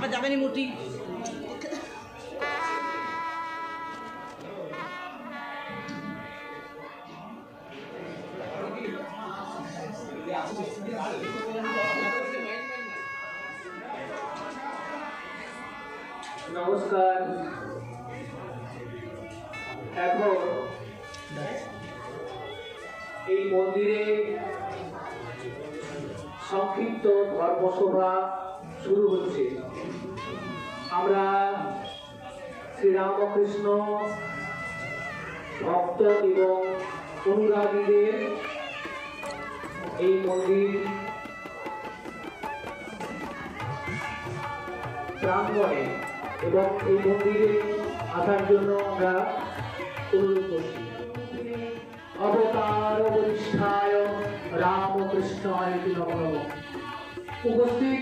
রাখা যাবে না মূর্তি। নমস্কার। এখন এই মন্দিরে সংক্ষিপ্ত ধর্মসভা শুরু হচ্ছে। আমরা শ্রীরামকৃষ্ণ ভক্ত এবং অনুরাগীদের এই মন্দির প্রাঙ্গণে এবং এই মন্দিরে আসার জন্য আমরা অনুরোধ করছি। অবতার বরিষ্ঠায় রামকৃষ্ণায় নমঃ। উপস্থিত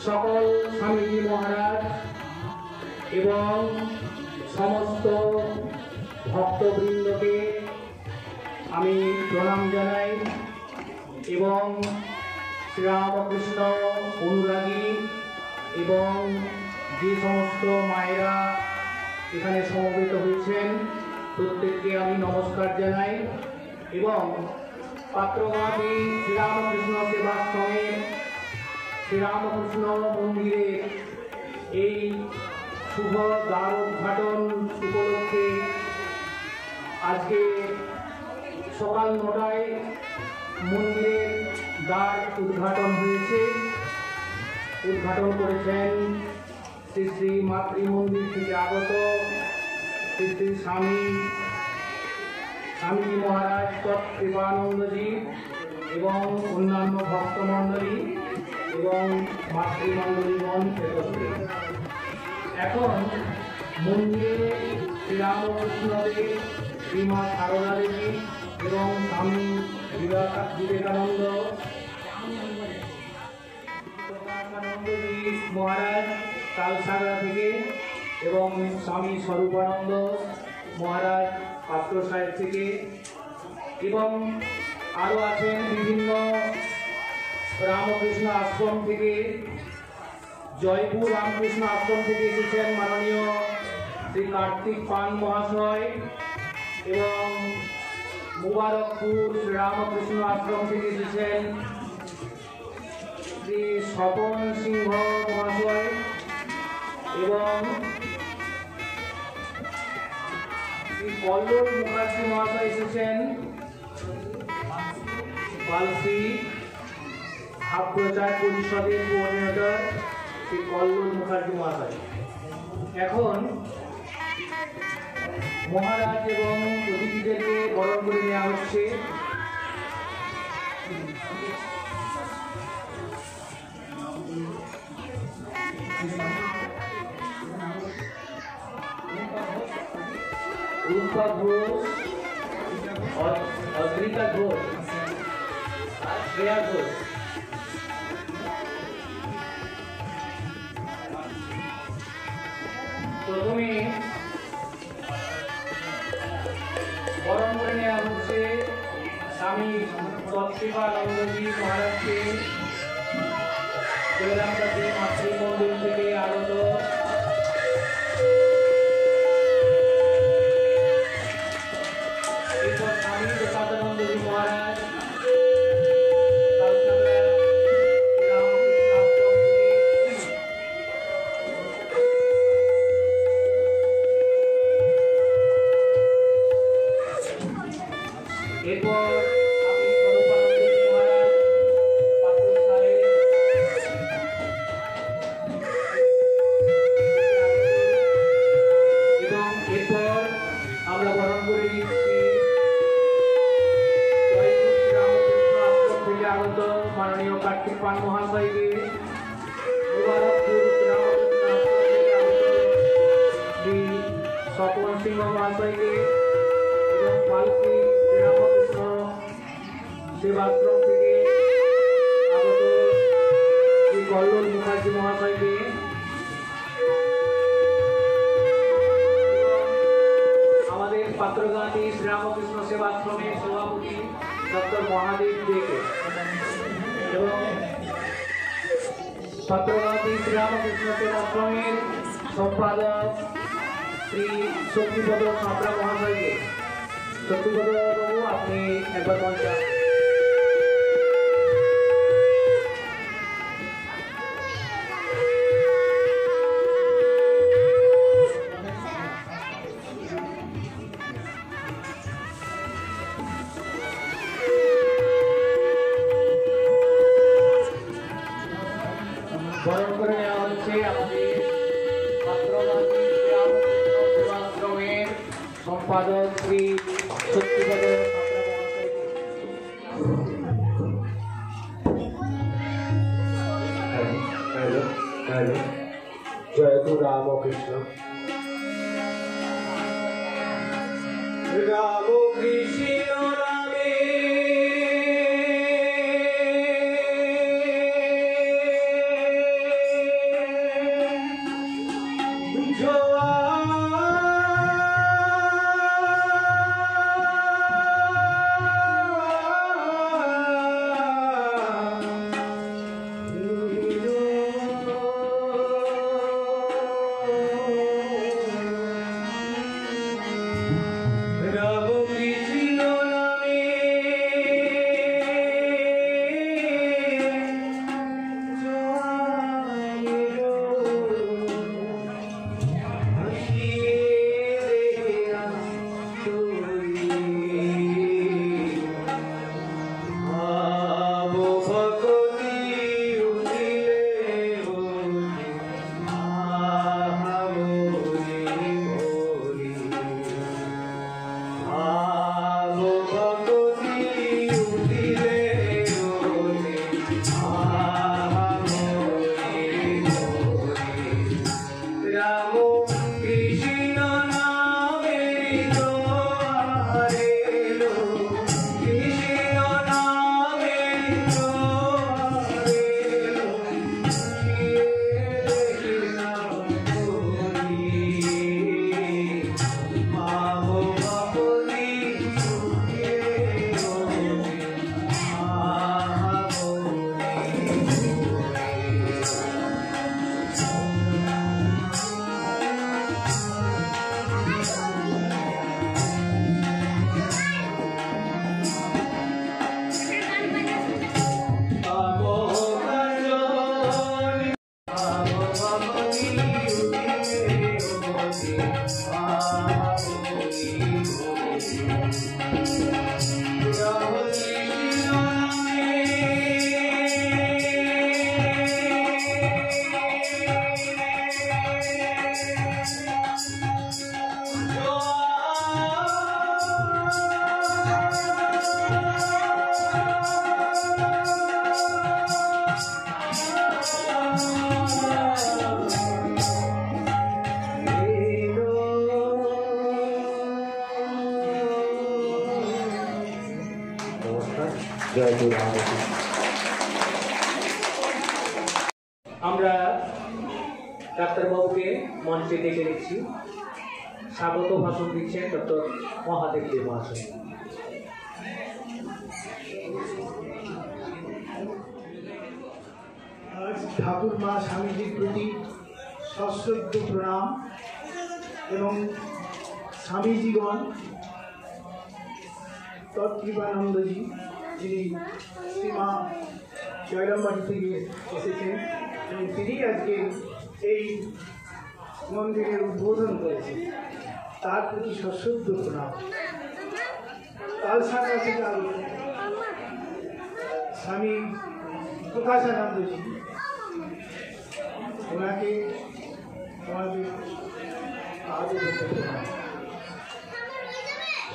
সকল স্বামীজি মহারাজ এবং সমস্ত ভক্তবৃন্দকে আমি প্রণাম জানাই এবং শ্রীরামকৃষ্ণ অনুরাগী এবং যে সমস্ত মায়েরা এখানে সমবেত হয়েছেন প্রত্যেককে আমি নমস্কার জানাই এবং পাত্রগামী শ্রীরামকৃষ্ণ সেবাশ্রমের শ্রীরামকৃষ্ণ মন্দিরের এই শুভ দ্বার উদ্ঘাটন উপলক্ষে আজকে সকাল 9টায় মন্দিরের দ্বার উদ্ঘাটন হয়েছে। উদ্ঘাটন করেছেন শ্রী শ্রী মাতৃমন্দির থেকে আগত শ্রী শ্রী স্বামীজি মহারাজ তৎকৃপানন্দজি এবং অন্যান্য ভক্তমণ্ডলী এবং মাতৃমণ্ডলীগণ একত্রে। এখন মন্দিরে শ্রীরামকৃষ্ণদেব, শ্রীমা সারদা দেবী এবং স্বামী বিবেকানন্দ মহারাজ তালসাগরা থেকে এবং স্বামী স্বরূপানন্দ মহারাজ পাত্র সাহেব থেকে এবং আরও আছেন বিভিন্ন রামকৃষ্ণ আশ্রম থেকে। জয়পুর রামকৃষ্ণ আশ্রম থেকে এসেছেন মাননীয় শ্রী কার্তিক পান মহাশয় এবং মুবারকপুর শ্রীরামকৃষ্ণ আশ্রম থেকে এসেছেন শ্রী স্বপন সিংহ মহাশয় এবং শ্রী কল্লোল মুখার্জি মহাশয় এসেছেন বালশ্রী ভাব প্রচার পরিষদের কোঅর্ডিনেটর শ্রী কল্লোল মুখার্জি মহাশয়। এখন মহারাজ এবং অতিথিদেরকে বরণ করে নেওয়া হচ্ছে। रूपा घोष, अद्रिका घोष, श्रेया घोष। प्रथमे बरण করে নেওয়া হচ্ছে স্বামী তৎকৃপানন্দজি মহারাজকে বেলাঙ্গাতে মাতৃমন্দির থেকে আগত স্বামী প্রসাদানন্দজি মহারাজ এরপর আমি স্বরূপানন্দজি মহারাজ পাত্র সাহেব এবং এরপর আমরা বরণ করে নিচ্ছি জয়পুর শ্রীরামকৃষ্ণ আশ্রম থেকে আগত মাননীয় কার্তিক পান মহাশয়কে, মুবারকপুর শ্রীরামকৃষ্ণ আশ্রম থেকে আগত শ্রী স্বপন সিংহ মহাশয়কে এবং বালশ্রী শ্রীরামকৃষ্ণ সেবাশ্রম থেকে আগত শ্রী কল্লোল মুখার্জি মহাশয়কে আমাদের পাত্রগাঁতি শ্রীরামকৃষ্ণ সেবাশ্রমের সভাপতি ডক্টর মহাদেব দেকে এবং ছাত্রবাদী শ্রীরামকৃষ্ণ সেবাশ্রমের সম্পাদক শ্রী শক্তিপদ সাঁতরা মহাশয়কে। শক্তিপদ বাবু, আপনি একবার মঞ্চে বরণ করে নেওয়া হচ্ছে আমাদের ছাত্রবাদী শ্রীরামকৃষ্ণ সেবাশ্রমের সম্পাদক শ্রী শক্তিপদ সাঁতরা মহাশয়কে। জয় গুরু রামকৃষ্ণ। রামকৃষ্ণ নামে আমরা ডাক্তারবাবুকে মঞ্চে ডেকে দিচ্ছি। স্বাগত ভাষণ দিচ্ছেন ডক্টর মহাদেব দেব মহাশয়। আজ ঠাকুর মা স্বামীজির প্রতি সশ্রদ্ধ প্রণাম এবং স্বামীজিগণ তৎকৃপানন্দজি যিনি শ্রীমা জয়রামবাটি থেকে এসেছেন এবং তিনি আজকে এই মন্দিরের উদ্বোধন করেছেন, তার প্রতি সশ্রদ্ধ প্রণাম। তালসানা থেকে আগত স্বামী প্রকাশানন্দজি, ওনাকে আমাদের আগে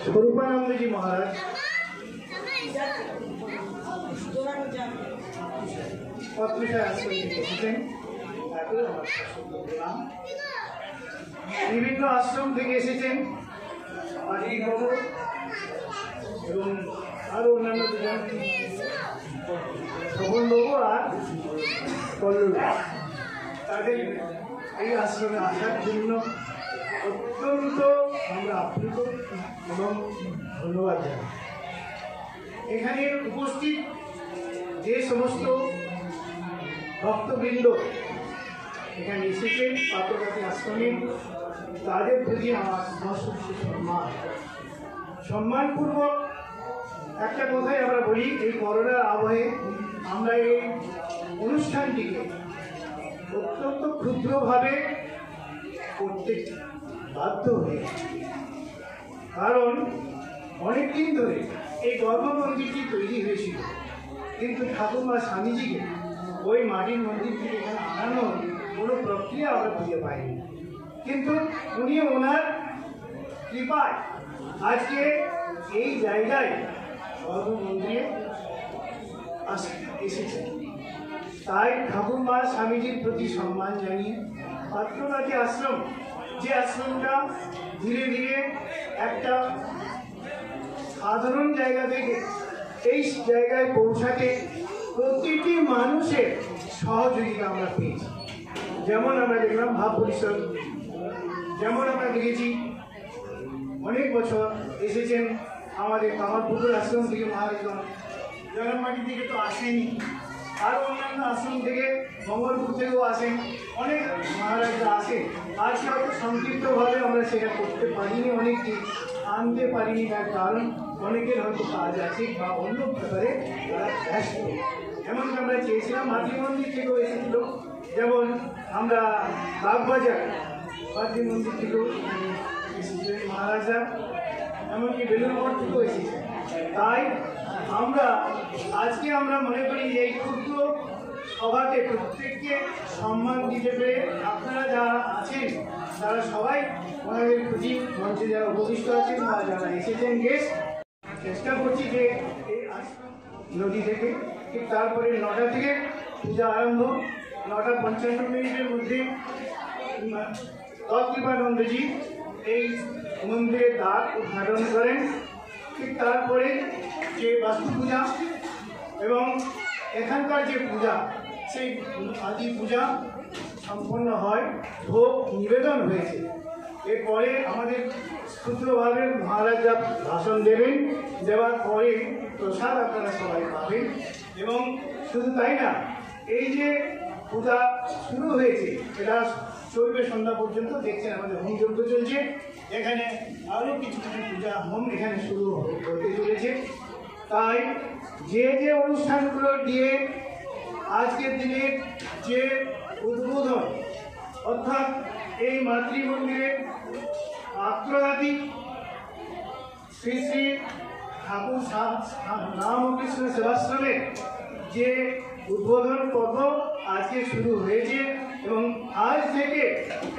স্বরূপানন্দজি মহারাজ, পত্রসায় আশ্রম থেকে এসেছেন, বিভিন্ন আশ্রম থেকে এসেছেন আজিজ বাবু এবং আরো অন্যান্য দুজন, শোভন বাবু আর পল্লবী, তাদের এই আশ্রমে আসার জন্য অত্যন্ত আমরা আপ্লুত এবং ধন্যবাদ জানাই। এখানে উপস্থিত যে সমস্ত ভক্তবৃন্দ এখানে এসেছেন পাত্রঘাটী আশ্রমে, তাদের প্রতি আমার সশ্রদ্ধ সম্মানপূর্বক একটা কথাই আমরা বলি, এই করোনার আবহে আমরা এই অনুষ্ঠানটিকে অত্যন্ত ক্ষুদ্রভাবে করতে বাধ্য হয়ে, কারণ অনেকদিন ধরে এই গর্ভমন্দিরটি তৈরি হয়েছিল, কিন্তু ঠাকুরমা স্বামীজিকে ওই মাটির মন্দিরটি এখানে আনানোর কোনো প্রক্রিয়া আমরা খুঁজে পাইনি, কিন্তু উনি ওনার কৃপায় আজকে এই জায়গায় গর্ভমন্দিরে এসেছেন। তাই ঠাকুরমা স্বামীজির প্রতি সম্মান জানিয়ে পাত্রঘাটী আশ্রম, যে আশ্রমটা ধীরে ধীরে একটা সাধারণ জায়গা থেকে এই জায়গায় পৌঁছাতে প্রতিটি মানুষের সহযোগিতা আমরা পেয়েছি। যেমন আমরা দেখলাম ভাব পরিষদ, যেমন আমরা দেখেছি অনেক বছর এসেছেন আমাদের কামারপুকুর আশ্রম থেকে মহারাজগণ, জগন্মাটি থেকে তো আসেনি, আরও অন্যান্য আশ্রম থেকে মঙ্গলপুর থেকেও আসেন, অনেক মহারাজরা আসেন। আজকে হয়তো সংক্ষিপ্তভাবে আমরা সেটা করতে পারিনি, অনেককে আনতে পারিনি, তার কারণ অনেকের হয়তো কাজ আছে বা অন্য ব্যাপারে তারা ব্যস্ত। এমনকি আমরা চেয়েছিলাম মাতৃমন্দির থেকেও এসেছিল, যেমন আমরা বাগবাজার মাতৃমন্দির থেকেও এসেছিলেন মহারাজরা, এমনকি বেলুড়মঠ থেকেও এসেছেন। তাই আজকে আমরা মনে করি যে এই ক্ষুদ্র সভাকে প্রত্যেককে সম্মান দিতে পেরে আপনারা যারা আছেন তারা সবাই ওনাদের প্রতি মঞ্চে যারা উপবিষ্ট আছেন বা যারা এসেছেন গেস্ট, চেষ্টা করছি যে এই আশ্রম নদী থেকে ঠিক তারপরে 9টা থেকে পূজা আরম্ভ, 9:55 মধ্যে তৎকৃপানন্দজি এই মন্দিরের দ্বার উদ্ঘাটন করেন। ঠিক তারপরে যে বাস্তু পূজা এবং এখানকার যে পূজা, সেই আদি পূজা সম্পন্ন হয়, ভোগ নিবেদন হয়েছে। এরপরে আমাদের ক্ষুদ্রভাবে মহারাজরা ভাষণ দেবেন, দেওয়ার পরে প্রসাদ আপনারা সবাই পাবেন। এবং শুধু তাই না, এই যে পূজা শুরু হয়েছে এটা চলবে সন্ধ্যা পর্যন্ত। দেখছেন আমাদের হোম যজ্ঞ চলছে, এখানে আরও কিছু কিছু পূজা হোম এখানে শুরু হতে চলেছে। তাই যে যে অনুষ্ঠানগুলো দিয়ে আজকের দিনের যে উদ্বোধন, অর্থাৎ এই মাতৃমন্দিরের পাত্রঘাটী শ্রী শ্রী ঠাকুর রামকৃষ্ণ সেবাশ্রমের যে উদ্বোধন পর্ব আজকে শুরু হয়েছে এবং আজ থেকে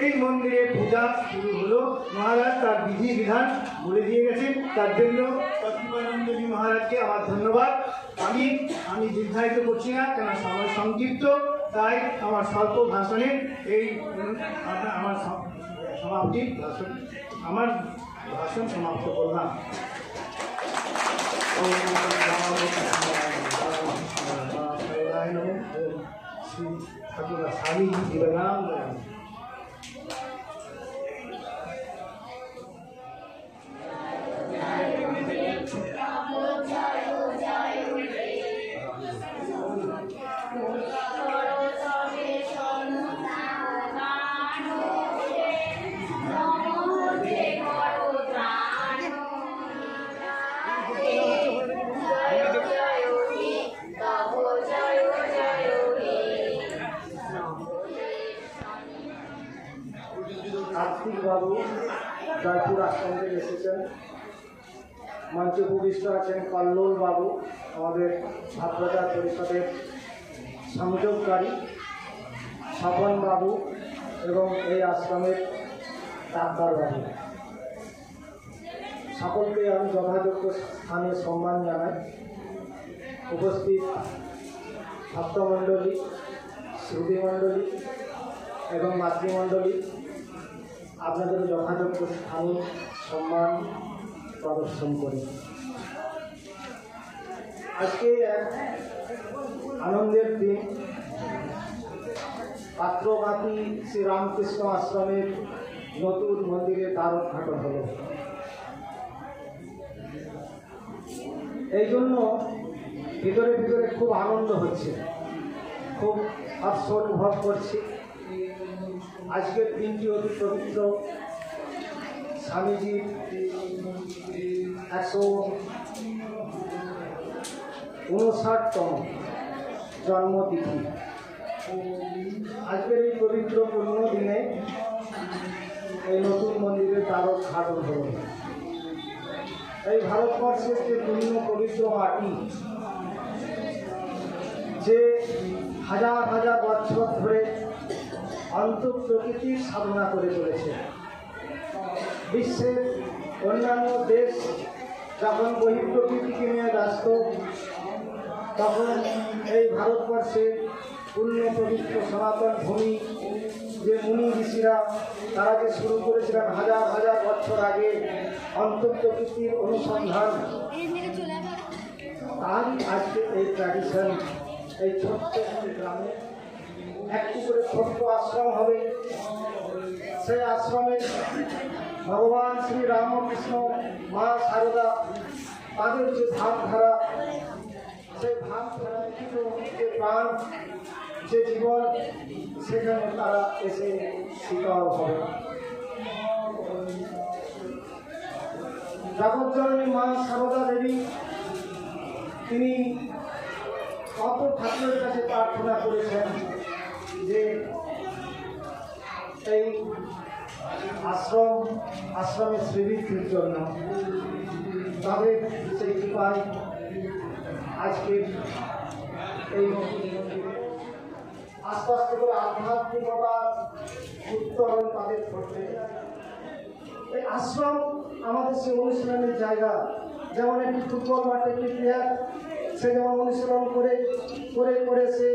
এই মন্দিরে পূজা শুরু হলো। মহারাজ তার বিধি বিধান বলে দিয়ে গেছেন, তার জন্য তৎকৃপানন্দজি মহারাজকে আমার ধন্যবাদ। আমি দীর্ঘায়িত করছি না, কেন সময় সংক্ষিপ্ত, তাই আমার স্বল্প ভাষণে এই আমার ভাষণ সমাপ্ত করলাম। শ্রী ঠাকুর স্বামীজি জীবনাম। বাবু জয়পুর আশ্রম থেকে এসেছেন। মঞ্চে উপবিষ্ট আছেন কল্লোল বাবু, আমাদের ভাবপ্রচার পরিষদের সংযোগকারী, স্বপন বাবু এবং এই আশ্রমের ডাক্তার বাবু। সকলকে আমি যথাযোগ্য স্থানে সম্মান জানাই। উপস্থিত ভক্তমণ্ডলী, শ্রুতিমণ্ডলী এবং মাতৃমণ্ডলী, আপনাদের যথাযোগ্য স্থানে সম্মান প্রদর্শন করি। আজকে এক আনন্দের দিন। পাত্রঘাটী শ্রী রামকৃষ্ণ আশ্রমের নতুন মন্দিরের দ্বার উদ্ঘাটন হল। এই জন্য ভিতরে ভিতরে খুব আনন্দ হচ্ছে। খুব হর্ষ অনুভব করছি। আজকের দিনটি অতি পবিত্র। স্বামীজির 159তম জন্মতিথি। আজকের এই পবিত্র পূর্ণ দিনে এই নতুন মন্দিরের দ্বারোদ্ঘাটন হল। এই ভারতবর্ষের যে পূর্ণ পবিত্র মাটি, যে হাজার হাজার বছর ধরে অন্তঃপ্রকৃতির সাধনা করে চলেছে। বিশ্বের অন্যান্য দেশ যখন বহিঃপ্রকৃতিকে নিয়ে ব্যস্ত, তখন এই ভারতবর্ষের পূর্ণ পবিত্র সনাতন ভূমি যে মুনি ঋষিরা তারা যে শুরু করেছিলেন হাজার হাজার বছর আগে অন্তঃপ্রকৃতির অনুসন্ধান, তারই আজকে এই ট্র্যাডিশন। এই ছোট্ট গ্রামে একটি করে ছোট্ট আশ্রম হবে। সেই আশ্রমে ভগবান শ্রী রামকৃষ্ণ, মা শারদা, তাদের যে ভাবধারা, সেই ভাবধারা যে প্রাণ, যে জীবন, সেখানে তারা এসে শীতল হবে। জগৎজননী মা শারদা দেবী তিনি কত ঠাকুরের কাছে প্রার্থনা করেছেন যে এই আশ্রমের শ্রীবৃদ্ধির জন্য। তাদের সেই কৃপায় আজকে এই আস্তে আস্তে করে আধ্যাত্মিকতার উত্তরণ তাদের ঘটবে। এই আশ্রম আমাদের সে অনুশীলনের জায়গা। যেমন একটি ফুটবল মাঠে একটি প্লেয়ার, সে যেমন অনুশীলন করে করে করে সে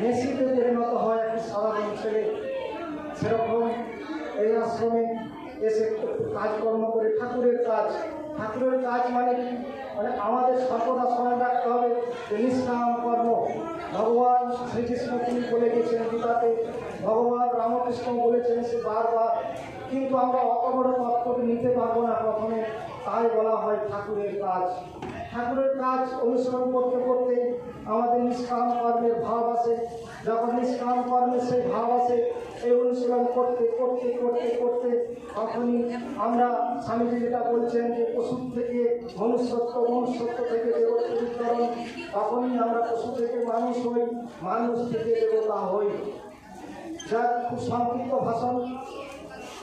মেসিতে পরিণত হয় একটি সাধারণ ছেলে, সেরকম এই আশ্রমে এসে কাজকর্ম করে ঠাকুরের কাজ। ঠাকুরের কাজ মানে কি? মানে আমাদের সর্বদা স্মরণ রাখতে হবে যে নিষ্কাম কর্ম। ভগবান শ্রীকৃষ্ণ তিনি বলে গেছেন গীতাতে, ভগবান রামকৃষ্ণ বলেছেন সে বারবার, কিন্তু আমরা অত বড় তত্ত্বকে নিতে পারবো না প্রথমে, তাই বলা হয় ঠাকুরের কাজ। ঠাকুরের কাজ অনুসরণ করতে করতে আমাদের নিষ্কাম কর্মের ভাব আসে। যখন নিষ্কাম কর্মের সেই ভাব আসে, এই অনুশীলন করতে করতে করতে করতে তখনই আমরা স্বামীজি যেটা বলছেন যে পশুর থেকে মনুষ্যত্ব, মনুষ্যত্ব থেকে দেবত্ব বিতরণ, তখনই আমরা পশু থেকে মানুষ হই, মানুষ থেকে দেবতা হই। যা খুব সংক্ষিপ্ত ভাষণ।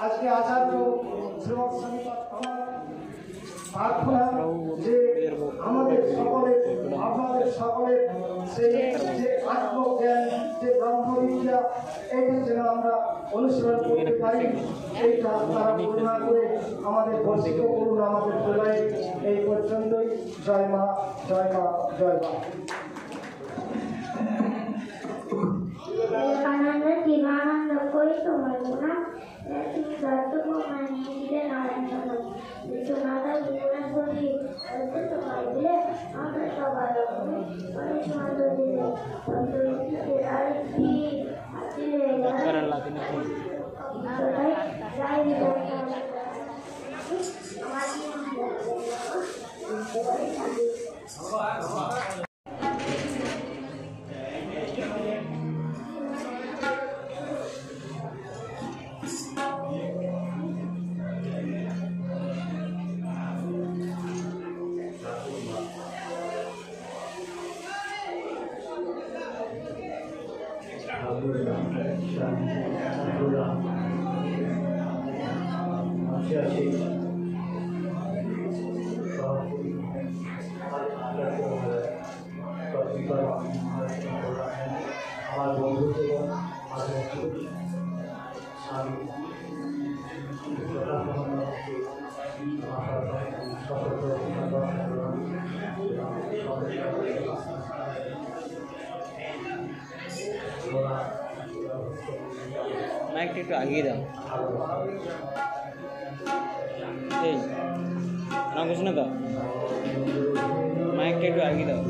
আজকে আচার্য শ্রীমৎ স্বামী আমার প্রার্থনা যে আমাদের সকলের, আপনাদের সকলের সেই যে আত্মজ্ঞান, যে ব্রহ্মবিদ্যা, এইটা যেন আমরা অনুসরণ করতে পারি, এইটা তারা করুণা করে আমাদের বর্ষিত করুন আমাদের প্রলয়ে। এই পর্যন্তই। জয় মা, জয় মা, জয় মা। জীবনানন্দ করি তোমার গুণা তোমার দিলে নারায়ণ বিশ্বনাথা জীবনে করি তোমার দিলে আমরা সবাই অনেক সুন্দর দিলে আমার বন্ধু এবং স্বামী মাইকটা একটু আগিয়ে দাও। এই রামকৃষ্ণ দা, মাইকটা একটু আগিয়ে দাও।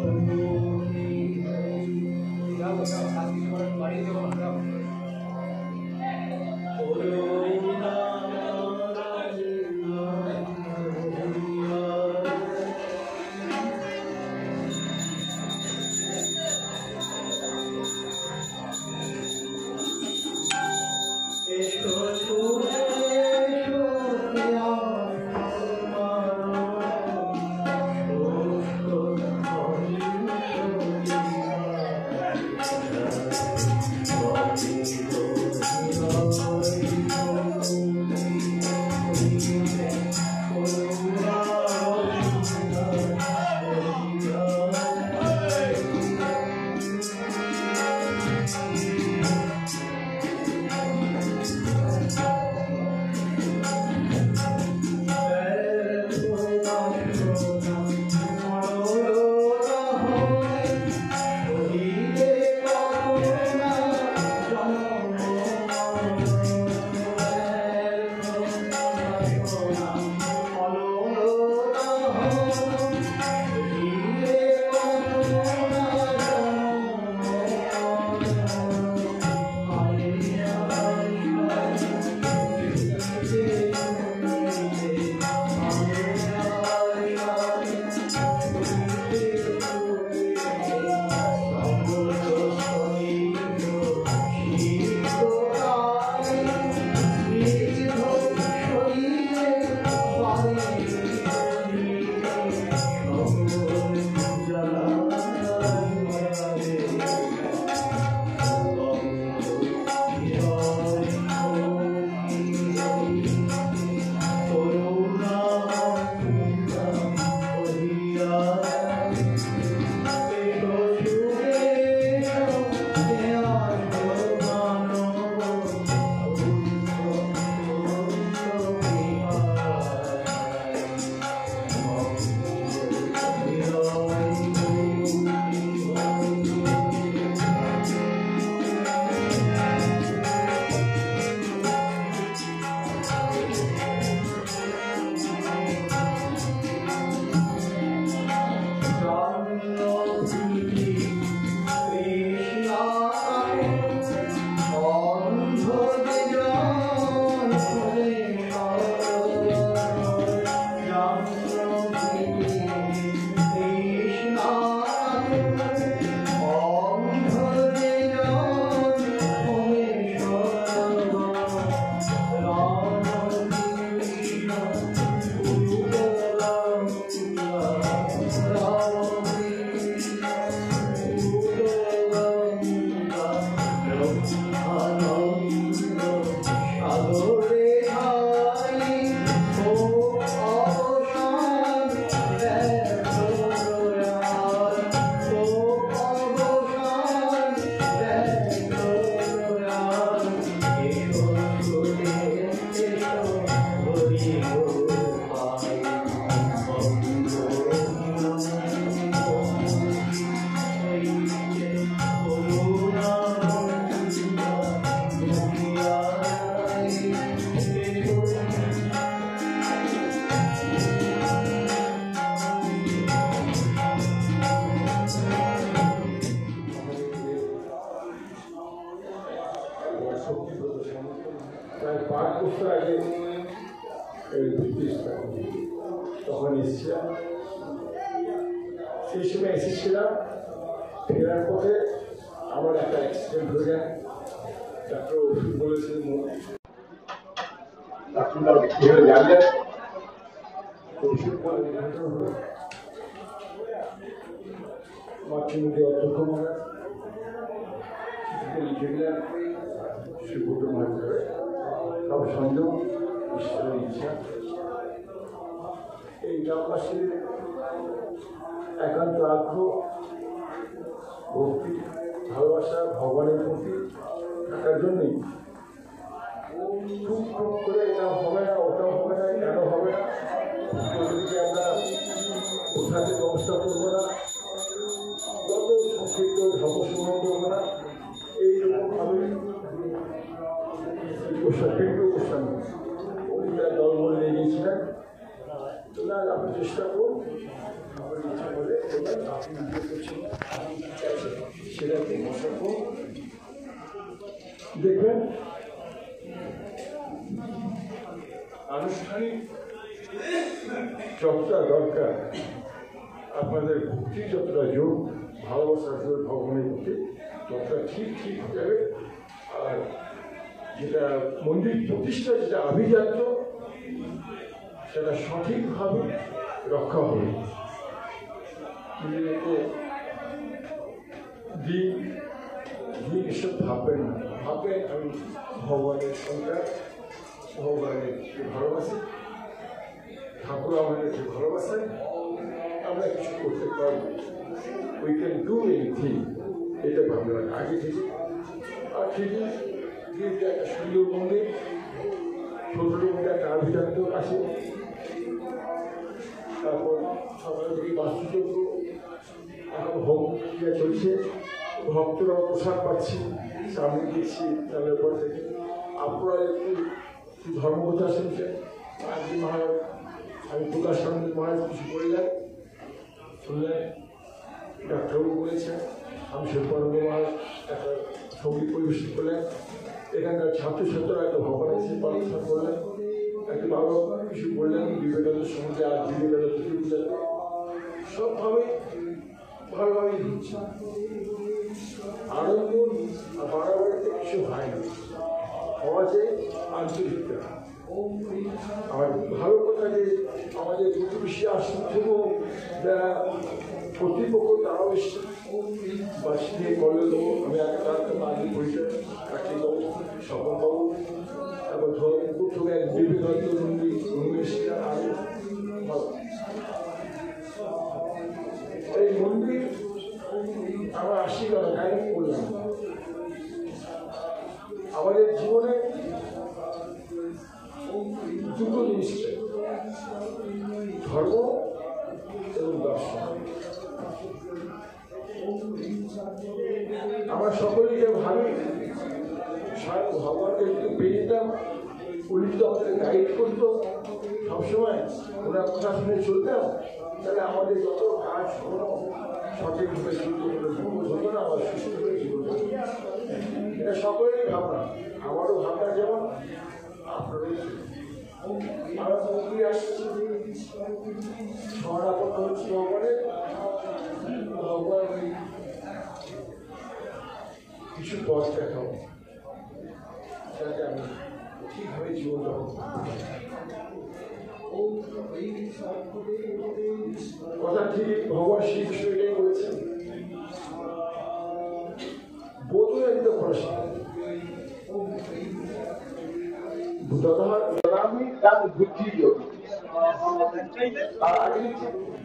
শক্তি প্রদর্শন প্রায় 5 বছর আগে এই ব্রিটিশ তখন এসেছিলাম। সেই সময় এসেছিলাম, ফেরার পথে আমার একটা অ্যাক্সিডেন্ট হয়ে যায়। ডাক্তার ওষুধ বলেছিলেন, ডাক্তার কীভাবে জানলেন ওষুধ বলে মাতৃমুখী অধ্যক্ষ মহারাজ লিখে দিলেন শ্রীপুত্র মহারাজ সব সংযোগ ঈশ্বরের ইচ্ছা। এই গ্রামবাসীর একান্ত আগ্রহ, ভক্তি, ভালোবাসা ভগবানের প্রতি থাকার জন্যই খুব খুব করে এটা হবে না, ওটাও হবে না, কেন হবে না, ওদেরকে আমরা ওঠাতে ব্যবস্থা করবো না, যত সংক্ষিপ্ত ধর্মসমূহ করবো না, এইরকমভাবে গোস্বামী উনি তার দল বলে নিয়ে গিয়েছিলেন। তোমরা আপনি চেষ্টা করুন, আমার ইচ্ছা বলে আপনি নিজে করছেন সেটা চেষ্টা করুন। দেখবেন আনুষ্ঠানিক যতটা দরকার, আপনাদের ভক্তি যতটা যোগ, ভালোবাসার জোর ভগবানের প্রতি ততটা ঠিক ঠিক হয়ে যাবে। আর যেটা মন্দির প্রতিষ্ঠা যেটা আভিজাত্য, সেটা সঠিকভাবে রক্ষা হবে। দিন এসব ভাববেন না, ভাববেন আমি ভগবানের সন্তান, ভগবানের ভালোবাসি, ঠাকুর আমাদেরকে ভালোবাসেন, আমরা কিছু করতে পারবো, উই ক্যান ডু এনিথিং, এটা ভাববেন আগে থেকে। আর ঠিকই একটা সুন্দর মন্দির, ছোটোর মধ্যে একটা আভিজাত্য আছে। তারপর সকাল থেকে বাস্তুযোগ্য এখন হোম ক্রিয়া চলছে, ভক্তরা প্রসাদ পাচ্ছি, সামনে দিচ্ছি, তাদের পর থেকে আপনারা একটু ধর্মকথা শুনছেন। আজকে মহারাজ, আমি প্রকাশ চন্দ্র মহারাজ কিছু বললেন, শুনলেন, ডাক্তারবাবু বলেছেন, আমি শিল্পানন্দ মহারাজ একটা সঙ্গীত পরিবেশন করলেন, এখানকার ছাত্রছাত্রীরা একটা ভগবানের সে প্রার্থনা করলেন, একটা বাবা কিছু বললেন, বিবেকানন্দ সঙ্গে আর বিবেকানন্দ থেকে বুঝাতে সবভাবে ভালোভাবেই হচ্ছে। আনন্দ আর বাড়াবাড়িতে কিছু হয় না, সমাজে আন্তরিকতা। আর ভালো কথা যে আমাদের প্রতিবেশী আসন থেকেও যারা কর্তৃপক্ষ তারাও এসছে, বাসি দিয়ে করলে দেবো। আমি একটা আগে পরিচয় কার্তিক বাবু, স্বপনবাবু, তারপর ধর্মপুর থেকে এক বিবেকানন্দ মন্দির আরো এই মন্দির আমরা আসি গাইড করলাম। আমাদের জীবনে দুটো জিনিস, ধর্ম এবং দর্শন। আমরা সকলেই যে ভাবি স্বয়ং ভগবানকে একটু পেয়ে যেতাম, উনি তো আমাদের গাইড করতো সবসময়, ওনার কথা শুনে চলতাম, তাহলে আমাদের যত কাজ কোনো সঠিকভাবে হতো না, আমার সুস্থ হয়ে জীবন। এটা সকলেরই ভাবনা, আমারও ভাবনা যেমন আপনারও। আমরা মন্দিরে আসছি, সমাপন্ন হচ্ছে ভগবানের, ভগবান কিছু পথ দেখাও যাতে আমি ঠিকভাবে জীবনযাপন কথা ঠিক। ভগবান শ্রীকৃষ্ণ এটাই বলেছেন, বোধহয় একদম প্রশ্ন বুদ্ধি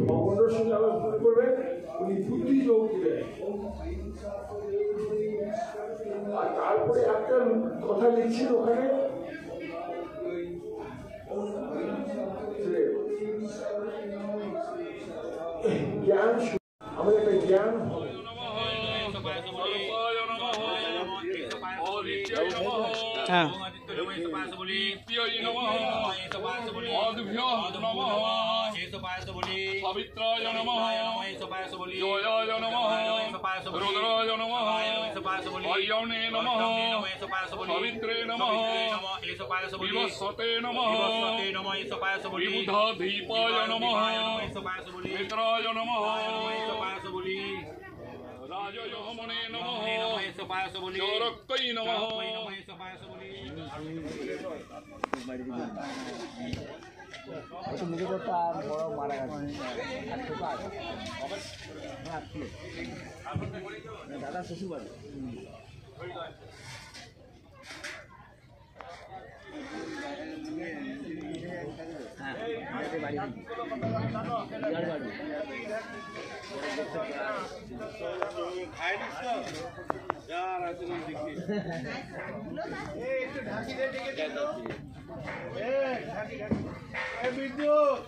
ভগবানের সঙ্গে আবার ভুল করবে, উনি বুদ্ধি যোগ দিলেন। আর তারপরে একটা কথা লিখছেন ওখানে, জ্ঞান, আমাদের একটা জ্ঞান হবে। হ্যাঁ পবিত্রায় নমঃ, জয়ায় নমঃ, রুদ্রায় নমঃ, अयने नमः सवित्रे नमः विवस्वते नमः विबुधाधीपाय नमः मित्राय नमः राजयोहमने नमः चौरक्कै नमः মুখে করতে আর বড় মারা গেছে দাদা শ্বশুর বাড়ি বিদ্যুৎ